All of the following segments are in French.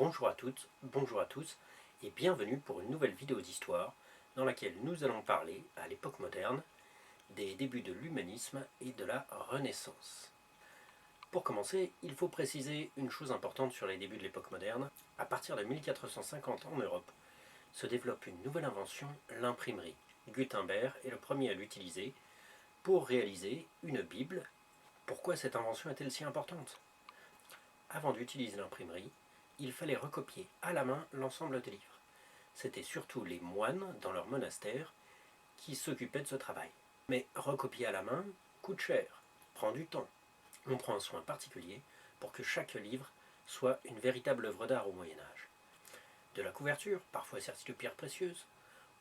Bonjour à toutes, bonjour à tous, et bienvenue pour une nouvelle vidéo d'histoire dans laquelle nous allons parler, à l'époque moderne, des débuts de l'humanisme et de la Renaissance. Pour commencer, il faut préciser une chose importante sur les débuts de l'époque moderne. À partir de 1450 en Europe, se développe une nouvelle invention, l'imprimerie. Gutenberg est le premier à l'utiliser pour réaliser une Bible. Pourquoi cette invention est-elle si importante ? Avant d'utiliser l'imprimerie, il fallait recopier à la main l'ensemble des livres. C'étaient surtout les moines dans leur monastère qui s'occupaient de ce travail. Mais recopier à la main coûte cher, prend du temps. On prend un soin particulier pour que chaque livre soit une véritable œuvre d'art au Moyen-Âge. De la couverture, parfois sertie de pierres précieuses,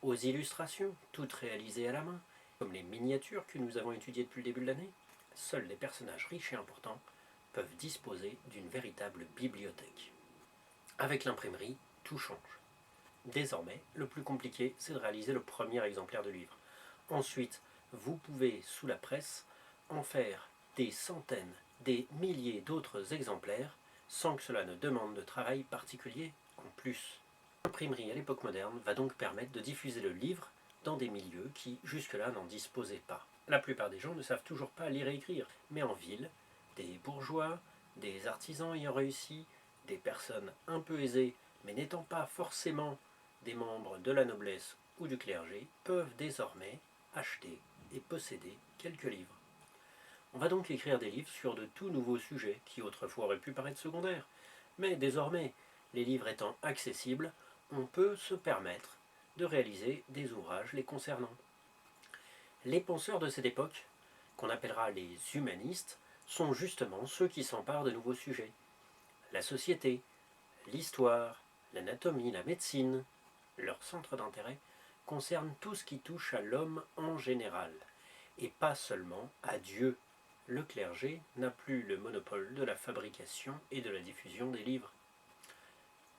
aux illustrations, toutes réalisées à la main, comme les miniatures que nous avons étudiées depuis le début de l'année, seuls les personnages riches et importants peuvent disposer d'une véritable bibliothèque. Avec l'imprimerie, tout change. Désormais, le plus compliqué, c'est de réaliser le premier exemplaire de livre. Ensuite, vous pouvez, sous la presse, en faire des centaines, des milliers d'autres exemplaires, sans que cela ne demande de travail particulier en plus. L'imprimerie à l'époque moderne va donc permettre de diffuser le livre dans des milieux qui, jusque-là, n'en disposaient pas. La plupart des gens ne savent toujours pas lire et écrire, mais en ville, des bourgeois, des artisans ayant réussi, des personnes un peu aisées, mais n'étant pas forcément des membres de la noblesse ou du clergé, peuvent désormais acheter et posséder quelques livres. On va donc écrire des livres sur de tout nouveaux sujets qui autrefois auraient pu paraître secondaires. Mais désormais, les livres étant accessibles, on peut se permettre de réaliser des ouvrages les concernant. Les penseurs de cette époque, qu'on appellera les humanistes, sont justement ceux qui s'emparent de nouveaux sujets. La société, l'histoire, l'anatomie, la médecine, leur centre d'intérêt concerne tout ce qui touche à l'homme en général, et pas seulement à Dieu. Le clergé n'a plus le monopole de la fabrication et de la diffusion des livres.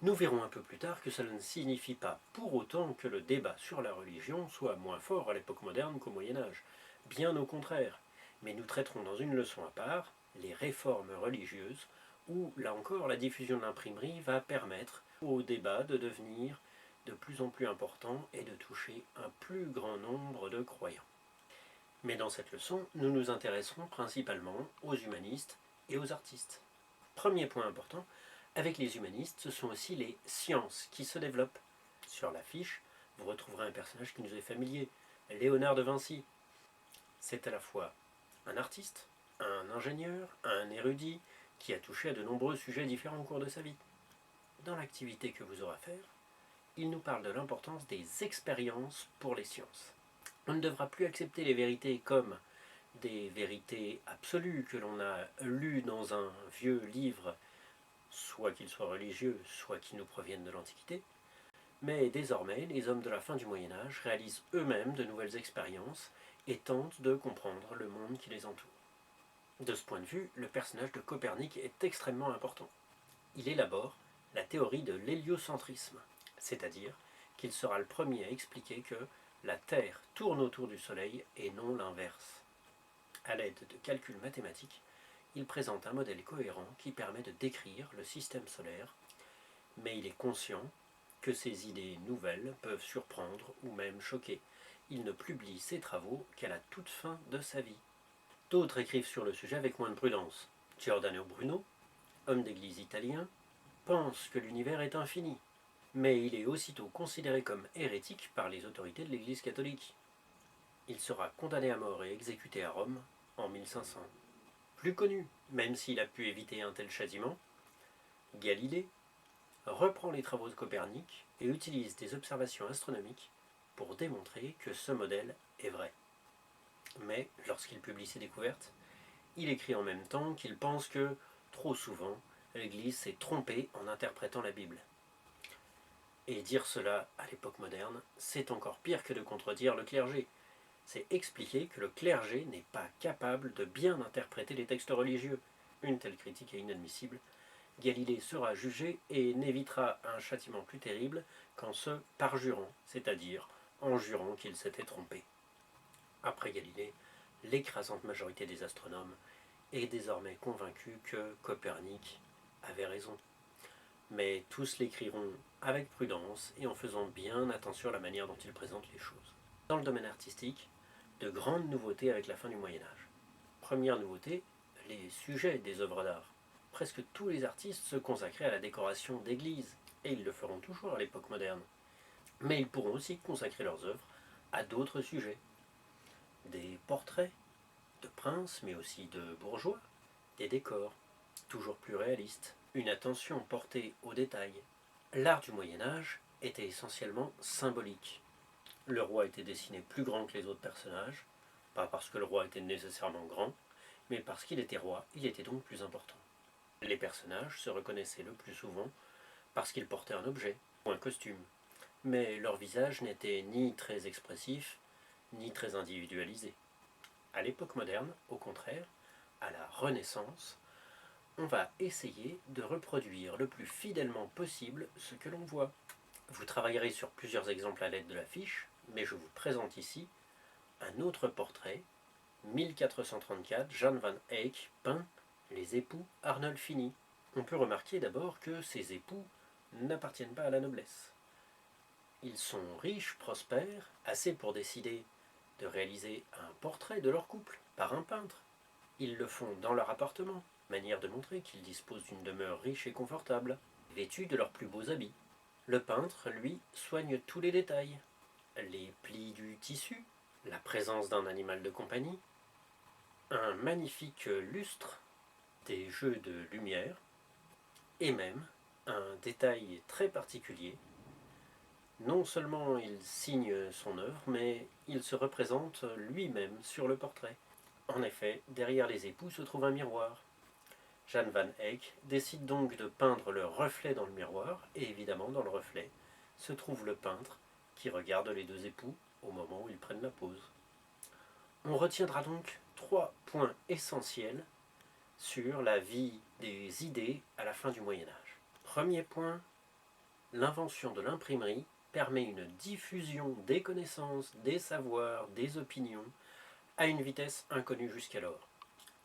Nous verrons un peu plus tard que cela ne signifie pas pour autant que le débat sur la religion soit moins fort à l'époque moderne qu'au Moyen-Âge. Bien au contraire. Mais nous traiterons dans une leçon à part les réformes religieuses, où, là encore, la diffusion de l'imprimerie va permettre au débat de devenir de plus en plus important et de toucher un plus grand nombre de croyants. Mais dans cette leçon, nous nous intéresserons principalement aux humanistes et aux artistes. Premier point important, avec les humanistes, ce sont aussi les sciences qui se développent. Sur l'affiche, vous retrouverez un personnage qui nous est familier, Léonard de Vinci. C'est à la fois un artiste, un ingénieur, un érudit, qui a touché à de nombreux sujets différents au cours de sa vie. Dans l'activité que vous aurez à faire, il nous parle de l'importance des expériences pour les sciences. On ne devra plus accepter les vérités comme des vérités absolues que l'on a lues dans un vieux livre, soit qu'ils soient religieux, soit qu'ils nous proviennent de l'Antiquité, mais désormais les hommes de la fin du Moyen-Âge réalisent eux-mêmes de nouvelles expériences et tentent de comprendre le monde qui les entoure. De ce point de vue, le personnage de Copernic est extrêmement important. Il élabore la théorie de l'héliocentrisme, c'est-à-dire qu'il sera le premier à expliquer que la Terre tourne autour du Soleil et non l'inverse. À l'aide de calculs mathématiques, il présente un modèle cohérent qui permet de décrire le système solaire, mais il est conscient que ces idées nouvelles peuvent surprendre ou même choquer. Il ne publie ses travaux qu'à la toute fin de sa vie. D'autres écrivent sur le sujet avec moins de prudence. Giordano Bruno, homme d'église italien, pense que l'univers est infini, mais il est aussitôt considéré comme hérétique par les autorités de l'Église catholique. Il sera condamné à mort et exécuté à Rome en 1500. Plus connu, même s'il a pu éviter un tel châtiment, Galilée reprend les travaux de Copernic et utilise des observations astronomiques pour démontrer que ce modèle est vrai. Mais lorsqu'il publie ses découvertes, il écrit en même temps qu'il pense que, trop souvent, l'Église s'est trompée en interprétant la Bible. Et dire cela à l'époque moderne, c'est encore pire que de contredire le clergé. C'est expliquer que le clergé n'est pas capable de bien interpréter les textes religieux. Une telle critique est inadmissible. Galilée sera jugé et n'évitera un châtiment plus terrible qu'en se parjurant, c'est-à-dire en jurant qu'il s'était trompé. Après Galilée, l'écrasante majorité des astronomes est désormais convaincue que Copernic avait raison. mais tous l'écriront avec prudence et en faisant bien attention à la manière dont ils présentent les choses. Dans le domaine artistique, de grandes nouveautés avec la fin du Moyen-Âge. Première nouveauté, les sujets des œuvres d'art. Presque tous les artistes se consacraient à la décoration d'églises, et ils le feront toujours à l'époque moderne. Mais ils pourront aussi consacrer leurs œuvres à d'autres sujets. Des portraits de princes, mais aussi de bourgeois, des décors, toujours plus réalistes, une attention portée aux détails. L'art du Moyen Âge était essentiellement symbolique. Le roi était dessiné plus grand que les autres personnages, pas parce que le roi était nécessairement grand, mais parce qu'il était roi, il était donc plus important. Les personnages se reconnaissaient le plus souvent parce qu'ils portaient un objet ou un costume, mais leur visage n'était ni très expressif, ni très individualisé. À l'époque moderne, au contraire, à la Renaissance, on va essayer de reproduire le plus fidèlement possible ce que l'on voit. Vous travaillerez sur plusieurs exemples à l'aide de la fiche, mais je vous présente ici un autre portrait, 1434, Jan van Eyck peint les époux Arnolfini. On peut remarquer d'abord que ces époux n'appartiennent pas à la noblesse. Ils sont riches, prospères, assez pour décider de réaliser un portrait de leur couple par un peintre. Ils le font dans leur appartement, manière de montrer qu'ils disposent d'une demeure riche et confortable, vêtus de leurs plus beaux habits. Le peintre, lui, soigne tous les détails, les plis du tissu, la présence d'un animal de compagnie, un magnifique lustre, des jeux de lumière, et même un détail très particulier. Non seulement il signe son œuvre, mais il se représente lui-même sur le portrait. En effet, derrière les époux se trouve un miroir. Jan van Eyck décide donc de peindre le reflet dans le miroir, et évidemment dans le reflet se trouve le peintre qui regarde les deux époux au moment où ils prennent la pose. On retiendra donc 3 points essentiels sur la vie des idées à la fin du Moyen Âge. Premier point, l'invention de l'imprimerie permet une diffusion des connaissances, des savoirs, des opinions à une vitesse inconnue jusqu'alors.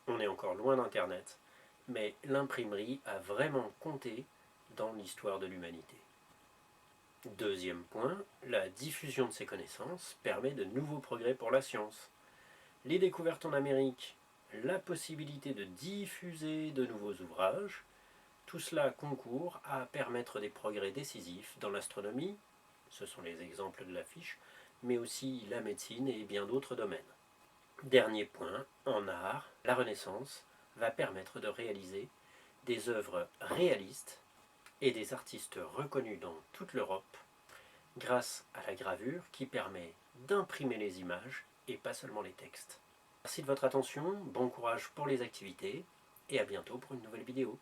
On est encore loin d'Internet, mais l'imprimerie a vraiment compté dans l'histoire de l'humanité. Deuxième point, la diffusion de ces connaissances permet de nouveaux progrès pour la science. Les découvertes en Amérique, la possibilité de diffuser de nouveaux ouvrages, tout cela concourt à permettre des progrès décisifs dans l'astronomie, ce sont les exemples de la fiche, mais aussi la médecine et bien d'autres domaines. Dernier point, en art, la Renaissance va permettre de réaliser des œuvres réalistes et des artistes reconnus dans toute l'Europe grâce à la gravure qui permet d'imprimer les images et pas seulement les textes. Merci de votre attention, bon courage pour les activités et à bientôt pour une nouvelle vidéo.